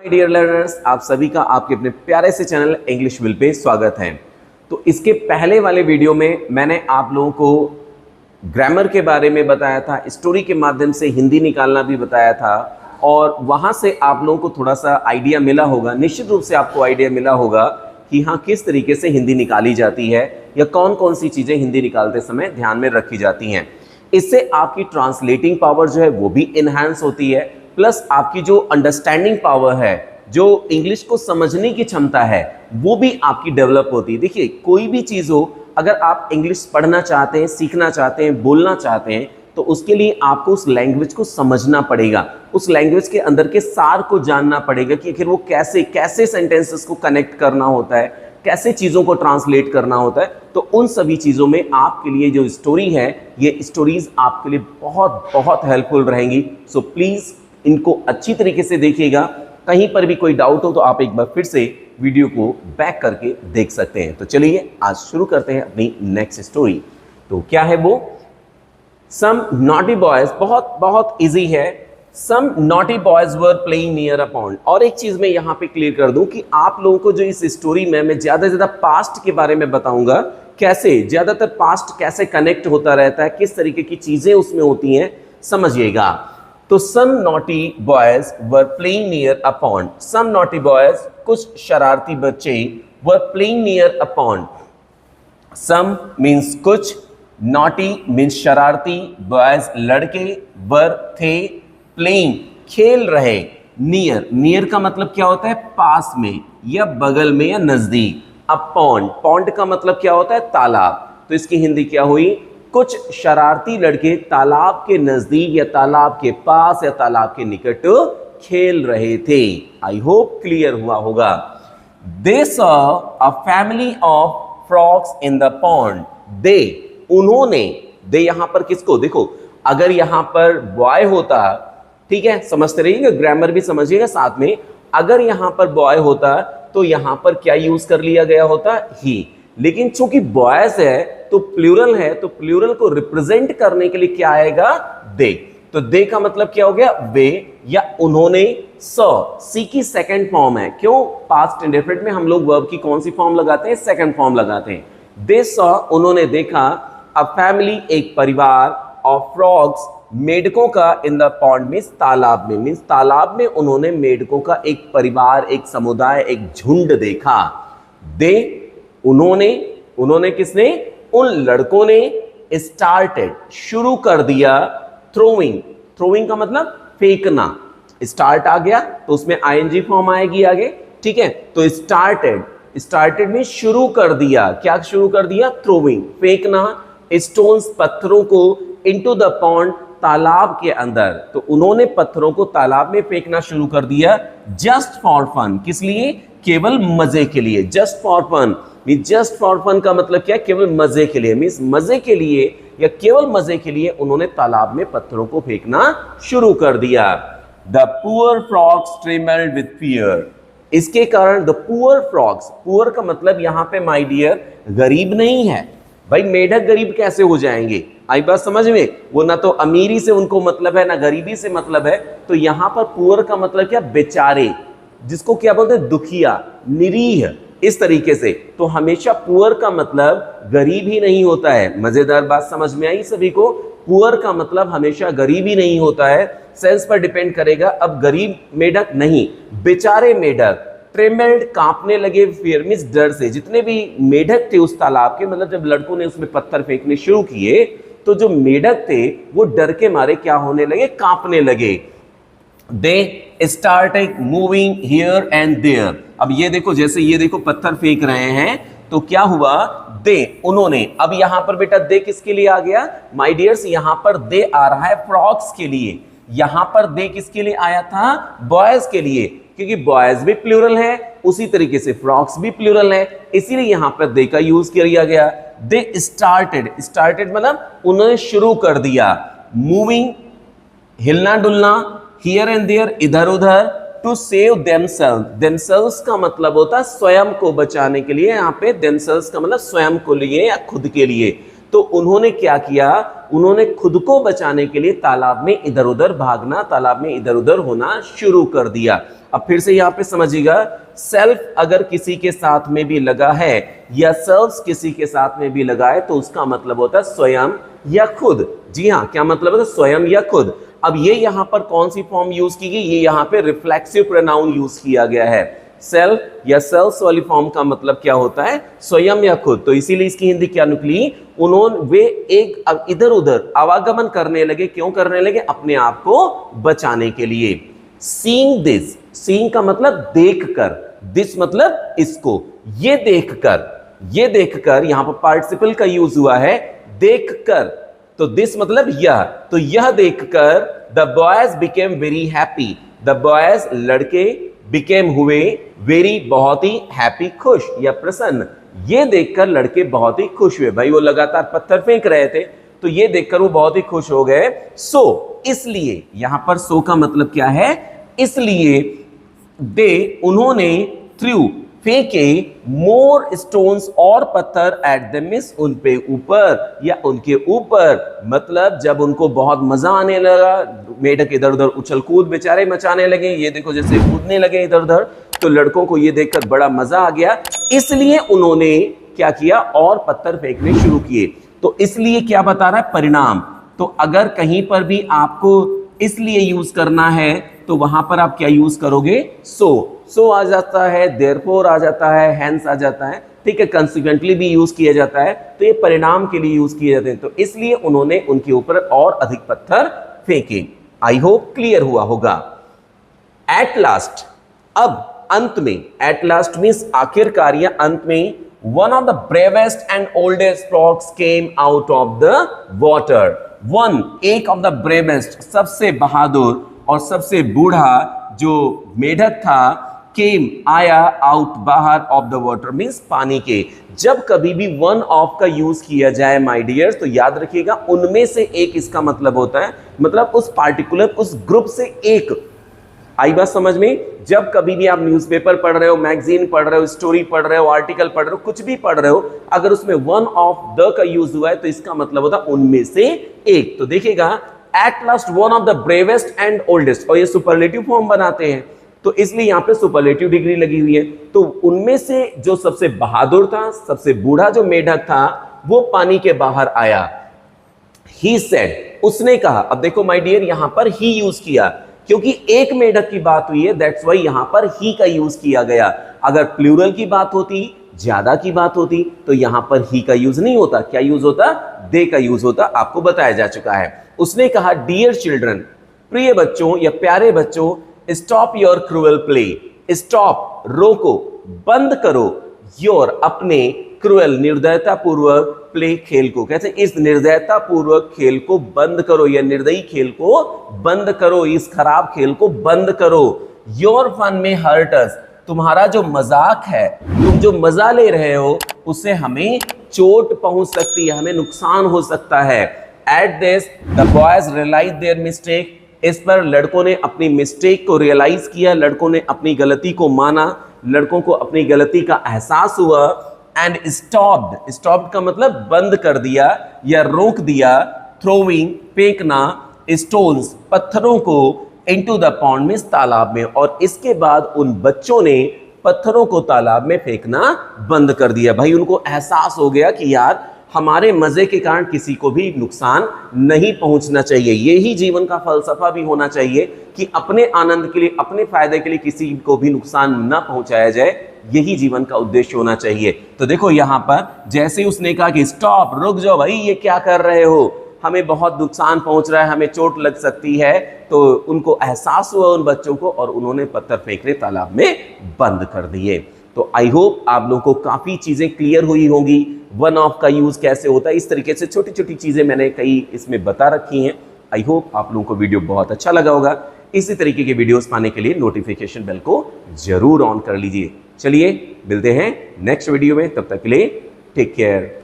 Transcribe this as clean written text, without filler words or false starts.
My dear learners, आप सभी का आपके अपने प्यारे से चैनल इंग्लिश विल पे स्वागत है। तो इसके पहले वाले वीडियो में मैंने आप लोगों को ग्रामर के बारे में बताया था, स्टोरी के माध्यम से हिंदी निकालना भी बताया था और वहां से आप लोगों को थोड़ा सा आइडिया मिला होगा, निश्चित रूप से आपको आइडिया मिला होगा कि हाँ किस तरीके से हिंदी निकाली जाती है या कौन कौन सी चीज़ें हिंदी निकालते समय ध्यान में रखी जाती हैं। इससे आपकी ट्रांसलेटिंग पावर जो है वो भी इन्हांस होती है, प्लस आपकी जो अंडरस्टैंडिंग पावर है, जो इंग्लिश को समझने की क्षमता है, वो भी आपकी डेवलप होती है। देखिए कोई भी चीज़ हो, अगर आप इंग्लिश पढ़ना चाहते हैं, सीखना चाहते हैं, बोलना चाहते हैं, तो उसके लिए आपको उस लैंग्वेज को समझना पड़ेगा, उस लैंग्वेज के अंदर के सार को जानना पड़ेगा कि आखिर वो कैसे कैसे सेंटेंसेस को कनेक्ट करना होता है, कैसे चीज़ों को ट्रांसलेट करना होता है। तो उन सभी चीज़ों में आपके लिए जो स्टोरी है, ये स्टोरीज आपके लिए बहुत बहुत हेल्पफुल रहेंगी। सो प्लीज़ इनको अच्छी तरीके से देखिएगा। कहीं पर भी कोई डाउट हो तो आप एक बार फिर से वीडियो को बैक करके देख सकते हैं। तो चलिए आज शुरू करते हैं अपनी नेक्स्ट स्टोरी। तो क्या है वो? सम नॉटी बॉयज, बहुत बहुत इजी है। Some naughty boys were playing near a pond. और एक चीज मैं यहाँ पे क्लियर कर दूं कि आप लोगों को जो इस स्टोरी में मैं ज्यादा से ज्यादा पास्ट के बारे में बताऊंगा, कैसे ज्यादातर पास्ट कैसे कनेक्ट होता रहता है, किस तरीके की चीजें उसमें होती हैं, समझिएगा। तो some naughty boys were playing near a pond. Some naughty boys, कुछ शरारती बच्चे, were playing near a pond. Some means कुछ, नॉटी मीन्स शरारती, बॉयज लड़के, वर थे, प्लेइंग खेल रहे, नियर, नियर का मतलब क्या होता है? पास में या बगल में या नजदीक। अब पॉन्ड, पॉन्ड का मतलब क्या होता है? तालाब। तो इसकी हिंदी क्या हुई? कुछ शरारती लड़के तालाब के नजदीक या तालाब के पास या तालाब के निकट खेल रहे थे। आई होप क्लियर हुआ होगा। They saw a family of frogs in the pond. They, उन्होंने, दे यहां पर किसको? देखो अगर यहां पर बॉय होता, ठीक है, समझते रहिएगा, ग्रामर भी समझिएगा साथ में। अगर यहां पर बॉय होता तो यहां पर क्या यूज कर लिया गया होता? ही। लेकिन चूंकि बॉयज है तो प्लूरल है, तो प्लूरल को रिप्रेजेंट करने के लिए क्या आएगा? दे। तो दे का मतलब क्या हो गया? वे या उन्होंने। सॉ, सी की सेकंड फॉर्म है। क्यों? पास्ट इंडेफिनिट में हम लोग वर्ब की कौन सी फॉर्म लगाते हैं? सेकंड फॉर्म लगाते हैं। दे सॉ, उन्होंने देखा, अ फैमिली, एक परिवार, ऑफ फ्रॉग्स, मेढकों का, इन द पॉन्ड मीन्स तालाब में, मीन्स तालाब में उन्होंने मेढकों का एक परिवार, एक समुदाय, एक झुंड देखा। दे, उन्होंने, उन्होंने किसने? उन लड़कों ने स्टार्टेड, शुरू कर दिया, थ्रोइंग, थ्रोइंग का मतलब फेंकना। स्टार्ट आ गया तो उसमें आईएनजी फॉर्म आएगी आगे, ठीक है। तो स्टार्टेड, स्टार्टेड में शुरू कर दिया, क्या शुरू कर दिया? थ्रोइंग, फेंकना, स्टोन्स, पत्थरों को, इनटू द पॉन्ड, तालाब के अंदर। तो उन्होंने पत्थरों को तालाब में फेंकना शुरू कर दिया। जस्ट फॉर फन, किस लिए? केवल मजे के लिए। Just for fun, just for fun का मतलब क्या? केवल मजे के लिए, मीन्स मजे के लिए या केवल मजे के लिए उन्होंने तालाब में पत्थरों को फेंकना शुरू कर दिया। The poor frogs trembled with fear. इसके कारण द पुअर फ्रॉग्स, पुअर का मतलब यहां पे माय डियर गरीब नहीं है भाई। मेढक गरीब कैसे हो जाएंगे? आई बात समझ में? वो ना तो अमीरी से उनको मतलब है, ना गरीबी से मतलब है। तो यहां पर पुअर का मतलब क्या? बेचारे, जिसको क्या बोलते हैं? दुखिया, निरीह, इस तरीके से। तो हमेशा पुअर का मतलब गरीब ही नहीं होता है। मजेदार बात समझ में आई सभी को? पुअर का मतलब हमेशा गरीब ही नहीं होता है, सेंस पर डिपेंड करेगा। अब गरीब मेढक नहीं, बेचारे मेढक, ट्रेमेल्ड, कांपने लगे, फियर मींस डर से। जितने भी मेढक थे उस तालाब के, मतलब जब लड़कों ने उसमें पत्थर फेंकने शुरू किए तो जो मेढक थे वो डर के मारे क्या होने लगे? कांपने लगे। They started moving here and there. अब ये देखो, जैसे ये देखो पत्थर फेंक रहे हैं तो क्या हुआ? दे, उन्होंने। अब यहां पर बेटा दे किसके लिए आ गया? माय डियर्स, यहां पर दे आ रहा है फ्रॉग्स के लिए। यहां पर दे किसके लिए आया था? बॉयज के लिए, क्योंकि बॉयज भी प्लूरल है, उसी तरीके से फ्रॉग्स भी प्लूरल है, इसीलिए यहां पर दे का यूज किया गया। दे स्टार्टेड, स्टार्टेड मतलब उन्होंने शुरू कर दिया। मूविंग, हिलना डुलना, हियर एंड देयर, इधर उधर, टू सेव देमसेल्फ। देमसेल्व्स का मतलब होता है स्वयं को बचाने के लिए। यहाँ पे देमसेल्व्स का मतलब स्वयं को लिए या खुद के लिए। तो उन्होंने क्या किया, उन्होंने खुद को बचाने के लिए तालाब में इधर उधर भागना, तालाब में इधर उधर होना शुरू कर दिया। अब फिर से यहां पे समझिएगा, सेल्फ अगर किसी के साथ में भी लगा है या सेल्फ किसी के साथ में भी लगा है तो उसका मतलब होता है स्वयं या खुद। जी हाँ, क्या मतलब है, स्वयं या खुद। अब ये यहां पर कौन सी फॉर्म यूज की गई, ये यहां पे रिफ्लेक्सिव प्रोनाउन यूज किया गया है। सेल्फ या सेल्स वाली फॉर्म का मतलब क्या होता है, स्वयं या खुद। तो इसीलिए इसकी हिंदी क्या निकली, उन्होंने वे एक इधर उधर आवागमन करने लगे। क्यों करने लगे, अपने आप को बचाने के लिए। सीइंग दिस, सीइंग का मतलब देखकर, दिस मतलब इसको, ये देखकर यहां पर पार्टिसिपल का यूज हुआ है, देखकर। तो दिस मतलब यह, तो यह देखकर the boys became very happy, the boys लड़के बिकेम हुए वेरी बहुत ही हैप्पी खुश या प्रसन्न। ये देखकर लड़के बहुत ही खुश हुए। भाई वो लगातार पत्थर फेंक रहे थे तो ये देखकर वो बहुत ही खुश हो गए। सो इसलिए, यहां पर सो का मतलब क्या है, इसलिए दे उन्होंने थ्रू फेंके मोर स्टोन्स और पत्थर एट द मिस, उन पे ऊपर या उनके ऊपर। मतलब जब उनको बहुत मजा आने लगा, मेढक इधर उधर उछल कूद बेचारे मचाने लगे, ये देखो जैसे कूदने लगे इधर उधर, तो लड़कों को ये देखकर बड़ा मजा आ गया। इसलिए उन्होंने क्या किया, और पत्थर फेंकने शुरू किए। तो इसलिए क्या बता रहा है, परिणाम। तो अगर कहीं पर भी आपको इसलिए यूज करना है तो वहां पर आप क्या यूज करोगे, सो आ जाता है, देयरफॉर आ जाता है, हेंस आ जाता है, ठीक है, कंसिक्वेंटली भी यूज किया जाता है। तो ये परिणाम के लिए यूज किए जाते हैं। तो इसलिए उन्होंने उनके ऊपर और अधिक पत्थर फेंके। आई होप क्लियर हुआ होगा। एट लास्ट, अब अंत में, एट लास्ट मीन्स आखिरकार या अंत में, one of the bravest and oldest frogs came out of the water. One, एक ऑफ द ब्रेवेस्ट, सबसे बहादुर और सबसे बूढ़ा जो मेढक था, केम आया, आउट बाहर, ऑफ द वाटर मीन्स पानी के। जब कभी भी वन ऑफ का यूज किया जाए माय डियर्स, तो याद रखिएगा उनमें से एक इसका मतलब होता है, मतलब उस पार्टिकुलर उस ग्रुप से एक। आई बात समझ में? जब कभी भी आप न्यूज़पेपर पढ़ रहे हो, मैगजीन पढ़ रहे हो, स्टोरी पढ़ रहे हो, आर्टिकल पढ़ रहे हो, कुछ भी पढ़ रहे हो, अगर उसमें वन ऑफ द का यूज हुआ है तो इसका मतलब होता है उनमें से एक। तो देखिएगा, at last one of the bravest and oldest, और ये सुपरलेटिव फॉर्म बनाते हैं तो इसलिए यहां पे सुपरलेटिव डिग्री लगी हुई है। तो उनमें से जो सबसे बहादुर था, सबसे बूढ़ा जो मेढक था, वो पानी के बाहर आया। ही सेड, उसने कहा। अब देखो माय डियर, यहां पर ही यूज किया क्योंकि एक मेढक की बात हुई है, दैट्स वाई यहां पर ही का यूज किया गया। अगर प्लूरल की बात होती, ज्यादा की बात होती, तो यहां पर ही का यूज नहीं होता। क्या यूज होता, दे का यूज होता। आपको बताया जा चुका है। उसने कहा, डियर चिल्ड्रन, प्रिय बच्चों या प्यारे बच्चों, stop your cruel play. Stop, रोको, बंद करो, योर, अपने, क्रूअल, निर्दयता पूर्वक, प्ले, खेल को। कहते हैं इस निर्दयता पूर्वक खेल को बंद करो, या निर्दयी खेल को बंद करो, इस खराब खेल को बंद करो। योर फन में हर्ट अस, तुम्हारा जो मजाक है, तुम जो मजा ले रहे हो, उससे हमें चोट पहुंच सकती है, हमें नुकसान हो सकता है। At this the boys realize their mistake, इस पर लड़कों ने अपनी मिस्टेक को रियलाइज किया, लड़कों ने अपनी गलती को माना, लड़कों को अपनी गलती का एहसास हुआ। एंड स्टॉप्ड, स्टॉप्ड का मतलब बंद कर दिया या रोक दिया, थ्रोइंग, फेंकना, स्टोन्स, पत्थरों को, इनटू द पॉन्ड में, तालाब में। और इसके बाद उन बच्चों ने पत्थरों को तालाब में फेंकना बंद कर दिया। भाई उनको एहसास हो गया कि यार हमारे मजे के कारण किसी को भी नुकसान नहीं पहुंचना चाहिए। यही जीवन का फलसफा भी होना चाहिए कि अपने आनंद के लिए, अपने फायदे के लिए किसी को भी नुकसान न पहुंचाया जाए। यही जीवन का उद्देश्य होना चाहिए। तो देखो यहां पर जैसे उसने कहा कि स्टॉप, रुक जाओ भाई, ये क्या कर रहे हो, हमें बहुत नुकसान पहुंच रहा है, हमें चोट लग सकती है। तो उनको एहसास हुआ उन बच्चों को, और उन्होंने पत्थर फेंकने तालाब में बंद कर दिए। तो आई होप आप लोगों को काफी चीजें क्लियर हुई होंगी। वन ऑफ का यूज कैसे होता है, इस तरीके से छोटी छोटी चीजें मैंने कई इसमें बता रखी हैं। आई होप आप लोगों को वीडियो बहुत अच्छा लगा होगा। इसी तरीके के वीडियोस पाने के लिए नोटिफिकेशन बेल को जरूर ऑन कर लीजिए। चलिए मिलते हैं नेक्स्ट वीडियो में, तब तक के लिए टेक केयर।